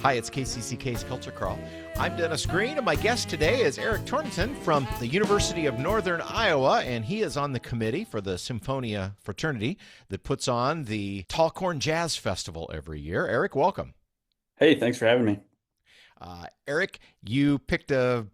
Hi, it's KCCK's Culture Crawl. I'm Dennis Green, and my guest today is Eric Torneten from the University of Northern Iowa, and he is on the committee for the Symphonia fraternity that puts on the Tallcorn Jazz Festival every year. Eric, welcome. Hey, thanks for having me. Eric, you picked a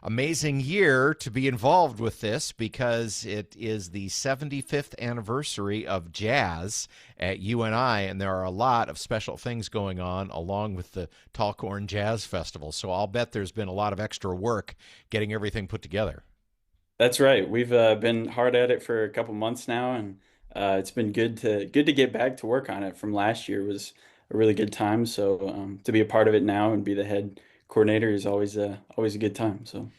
amazing year to be involved with this because it is the 75th anniversary of jazz at UNI, and there are a lot of special things going on along with the Tallcorn Jazz Festival. So I'll bet there's been a lot of extra work getting everything put together. That's right. We've been hard at it for a couple months now, and it's been good to get back to work on it. From last year was a really good time. So to be a part of it now and be the head coordinator is always a good time. So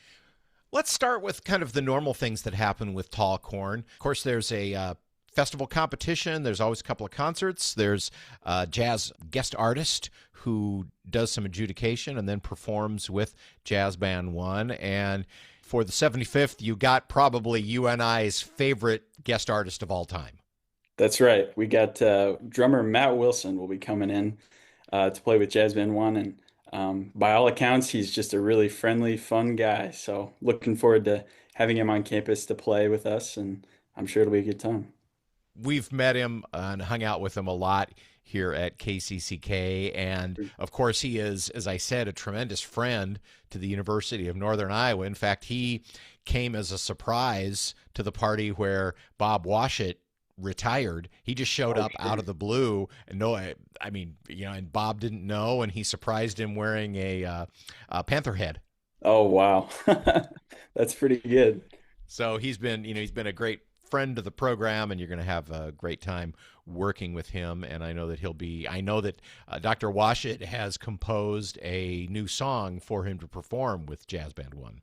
Let's start with kind of the normal things that happen with Tall Corn. Of course, there's a festival competition. There's always a couple of concerts. There's a jazz guest artist who does some adjudication and then performs with Jazz Band One. And for the 75th, you got probably UNI's favorite guest artist of all time. that's right. We got drummer Matt Wilson will be coming in to play with Jazz Band One, and by all accounts, he's just a really friendly, fun guy. So looking forward to having him on campus to play with us, and I'm sure it'll be a good time. We've met him and hung out with him a lot here at KCCK. And of course, he is, as I said, a tremendous friend to the University of Northern Iowa. In fact, he came as a surprise to the party where Bob Washut retired. He just showed Oh, up out sure. of the blue, and no, I mean, and Bob didn't know, and he surprised him wearing a Panther head. Oh, wow. That's pretty good. So he's been a great friend to the program, and you're going to have a great time working with him. And I know that I know that Dr. Washit has composed a new song for him to perform with Jazz Band One.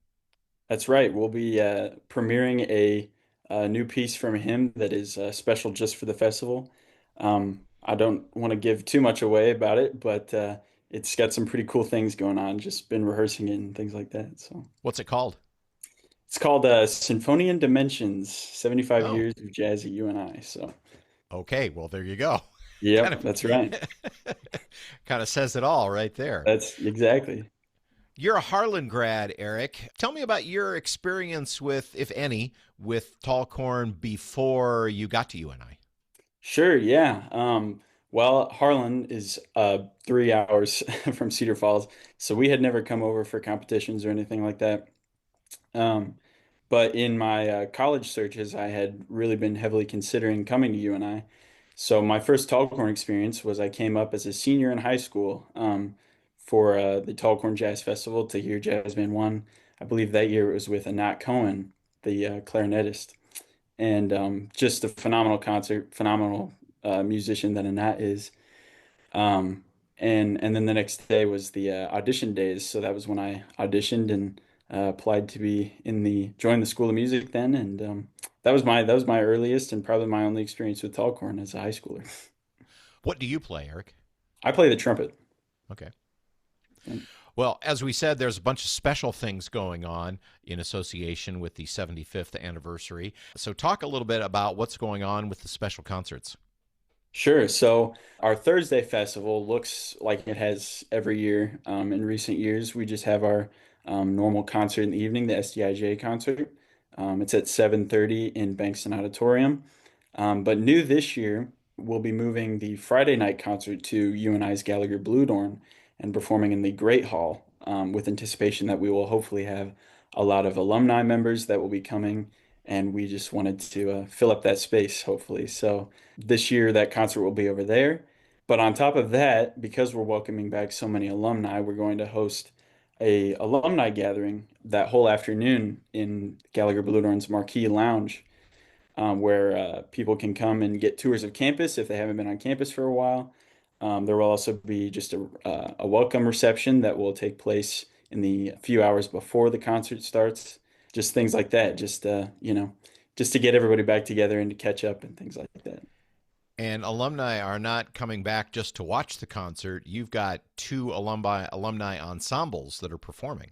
That's right. We'll be premiering a new piece from him that is special just for the festival. I don't want to give too much away about it, but it's got some pretty cool things going on. Just been rehearsing it and things like that. So What's it called? it's called Symphony and Dimensions, 75 Oh, years of jazz at UNI. So, okay. Well, there you go. kind yep, of that's right. kind of says it all right there. That's exactly. You're a Harlan grad, Eric. Tell me about your experience with, if any, with Tallcorn before you got to UNI. Sure, yeah. Well, Harlan is 3 hours from Cedar Falls, so we had never come over for competitions or anything like that. Um, but in my college searches, I had really been heavily considering coming to UNI. So my first Tallcorn experience was I came up as a senior in high school for the Tallcorn Jazz Festival to hear Jazz Band One. I believe that year it was with Anat Cohen, the clarinetist, and just a phenomenal concert, phenomenal musician that Anat is. Um, and then the next day was the audition days, so that was when I auditioned and applied to be in the join the School of Music then, and that was my earliest and probably my only experience with Tallcorn as a high schooler. What do you play, Eric? I play the trumpet. Okay. Well, as we said, there's a bunch of special things going on in association with the 75th anniversary. So, talk a little bit about what's going on with the special concerts. Sure. So our Thursday festival looks like it has every year. In recent years, we just have our normal concert in the evening, the SDIJ concert. It's at 7:30 in Bengtson Auditorium. But new this year, we'll be moving the Friday night concert to UNI's Gallagher Blue Dorn and performing in the Great Hall with anticipation that we will hopefully have a lot of alumni members that will be coming. And we just wanted to fill up that space, hopefully. So this year, that concert will be over there. But on top of that, because we're welcoming back so many alumni, we're going to host a alumni gathering that whole afternoon in Gallagher Blue Dorn's Marquee Lounge, where people can come and get tours of campus if they haven't been on campus for a while. There will also be just a welcome reception that will take place in the few hours before the concert starts. Just things like that. Just to get everybody back together and to catch up and things like that. And alumni are not coming back just to watch the concert. You've got two alumni ensembles that are performing.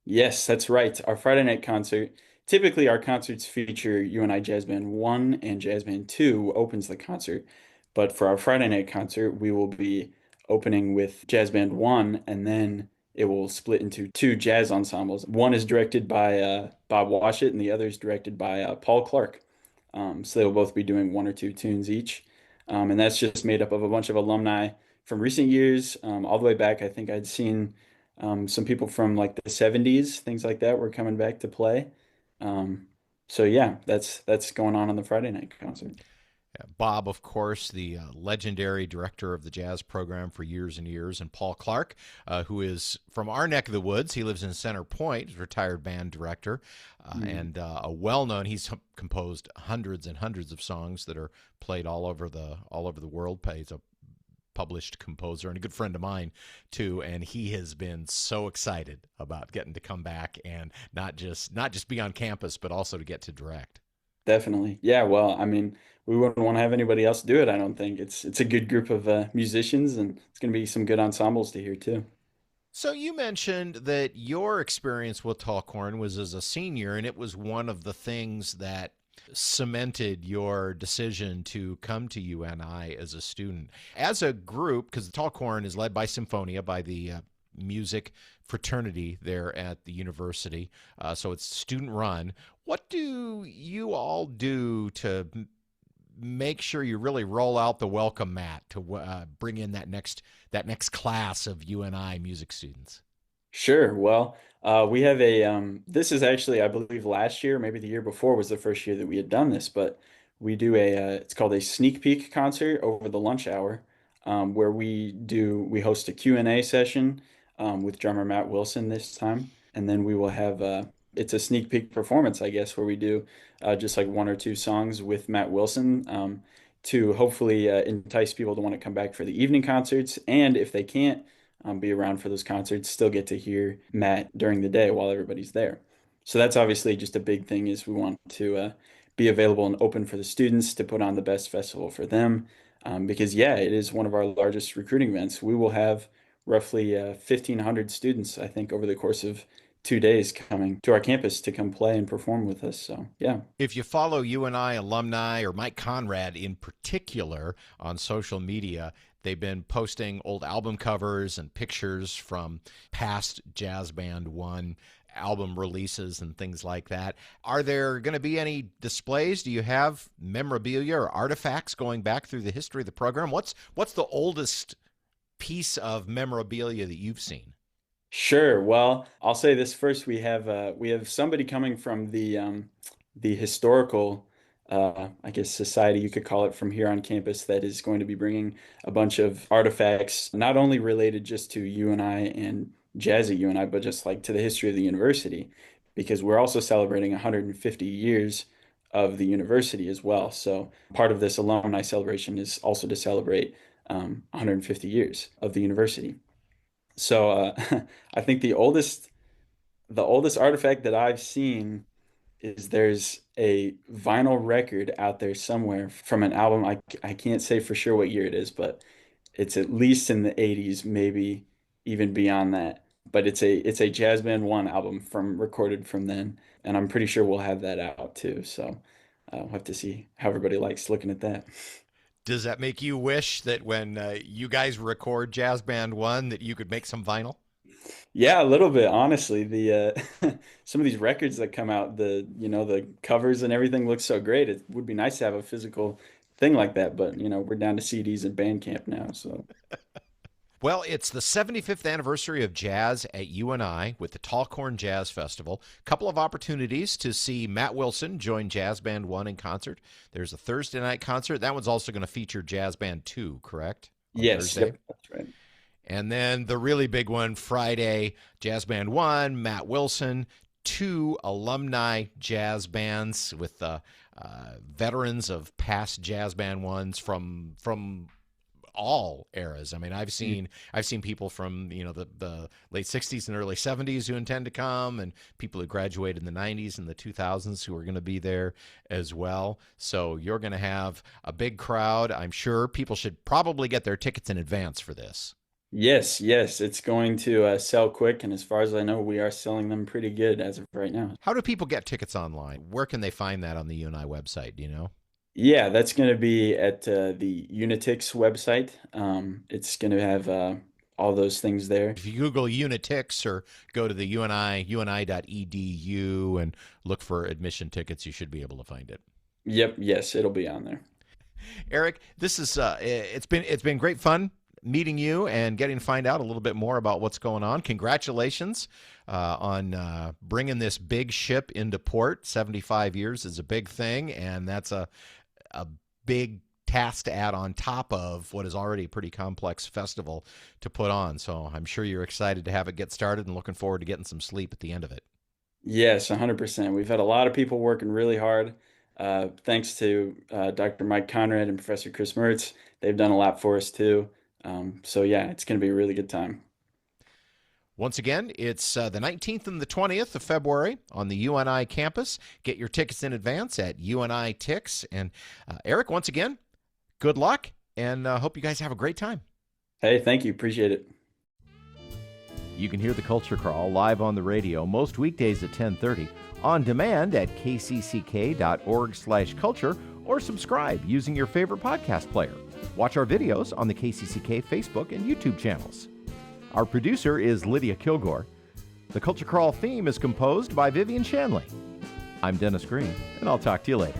Yes, that's right. Our Friday night concert. Typically, our concerts feature UNI Jazz Band 1 and Jazz Band 2 opens the concert. But for our Friday night concert, we will be opening with Jazz Band 1, and then it will split into two jazz ensembles. One is directed by Bob Washut, and the other is directed by Paul Clark. So they'll both be doing one or two tunes each. And that's just made up of a bunch of alumni from recent years, all the way back. I think I'd seen some people from like the 70s, things like that, were coming back to play. Um, so yeah, that's going on the Friday night concert. Bob, of course, the legendary director of the jazz program for years and years, and Paul Clark, who is from our neck of the woods. He lives in Center Point, retired band director, and a well-known. He's composed hundreds and hundreds of songs that are played all over the world. He's a published composer and a good friend of mine too, and he has been so excited about getting to come back and not just be on campus, but also to get to direct. Definitely. Yeah, well, I mean, we wouldn't want to have anybody else do it, I don't think. It's a good group of musicians, and it's going to be some good ensembles to hear too. So you mentioned that your experience with Tallcorn was as a senior, and it was one of the things that cemented your decision to come to UNI as a student. As a group, because Tallcorn is led by Symphonia, by the music fraternity there at the university, so it's student run. What do you all do to make sure you really roll out the welcome mat to bring in that next class of UNI music students? Sure. Well, we have this is actually, I believe last year, maybe the year before was the first year that we had done this, but we do it's called a sneak peek concert over the lunch hour, where we host a Q&A session, with drummer Matt Wilson this time. And then we will have, it's a sneak peek performance, I guess, where we do just like one or two songs with Matt Wilson, to hopefully entice people to want to come back for the evening concerts. And if they can't, be around for those concerts, still get to hear Matt during the day while everybody's there. So that's obviously just a big thing, is we want to be available and open for the students to put on the best festival for them. Because yeah, it is one of our largest recruiting events. We will have roughly 1,500 students, I think, over the course of 2 days coming to our campus to come play and perform with us. So yeah. If you follow UNI alumni, or Mike Conrad in particular, on social media, they've been posting old album covers and pictures from past Jazz Band 1 album releases and things like that. Are there going to be any displays? Do you have memorabilia or artifacts going back through the history of the program? What's the oldest piece of memorabilia that you've seen? Sure. Well, I'll say this first. We have somebody coming from the historical, I guess, society, you could call it, from here on campus, that is going to be bringing a bunch of artifacts, not only related just to UNI and jazz at UNI, but just like to the history of the university, because we're also celebrating 150 years of the university as well. So part of this alumni celebration is also to celebrate 150 years of the university. So I think the oldest artifact that I've seen is there's a vinyl record out there somewhere from an album. I can't say for sure what year it is, but it's at least in the 80s, maybe even beyond that. But it's a Jazz Band 1 album from recorded from then, and I'm pretty sure we'll have that out too. So we'll have to see how everybody likes looking at that. Does that make you wish that when you guys record Jazz Band 1 that you could make some vinyl? Yeah, a little bit, honestly. The some of these records that come out, the covers and everything looks so great. It would be nice to have a physical thing like that, but we're down to CDs and Bandcamp now, so Well, it's the 75th anniversary of jazz at UNI with the Tallcorn Jazz Festival. A couple of opportunities to see Matt Wilson join Jazz Band 1 in concert. There's a Thursday night concert. That one's also going to feature Jazz Band 2, correct? On yes, Thursday. yep, that's right. And then the really big one, Friday, Jazz Band 1, Matt Wilson, two alumni jazz bands with veterans of past jazz band ones from all eras. I mean, I've seen people from the late '60s and early '70s who intend to come, and people who graduated in the '90s and the 2000s who are going to be there as well. So you're going to have a big crowd. I'm sure people should probably get their tickets in advance for this. Yes, yes, it's going to sell quick, and as far as I know, we are selling them pretty good as of right now. How do people get tickets online? Where can they find that on the UNI website? Do you know? Yeah, that's going to be at the Unitix website. It's going to have all those things there. If you Google Unitix or go to the uni.edu and look for admission tickets, you should be able to find it. Yep, yes, it'll be on there. Eric, this is it's been great fun meeting you and getting to find out a little bit more about what's going on. Congratulations on bringing this big ship into port. 75 years is a big thing, and that's a big task to add on top of what is already a pretty complex festival to put on. So I'm sure you're excited to have it get started and looking forward to getting some sleep at the end of it. Yes, 100%. We've had a lot of people working really hard. Thanks to Dr. Mike Conrad and Professor Chris Mertz. They've done a lot for us too. So yeah, it's going to be a really good time. Once again, it's the 19th and the 20th of February on the UNI campus. Get your tickets in advance at UNI Tix. And Eric, once again, good luck, and hope you guys have a great time. Hey, thank you. Appreciate it. You can hear the Culture Crawl live on the radio most weekdays at 10:30, on demand at kcck.org/culture, or subscribe using your favorite podcast player. Watch our videos on the KCCK Facebook and YouTube channels. Our producer is Lydia Kilgore. The Culture Crawl theme is composed by Vivian Shanley. I'm Dennis Green, and I'll talk to you later.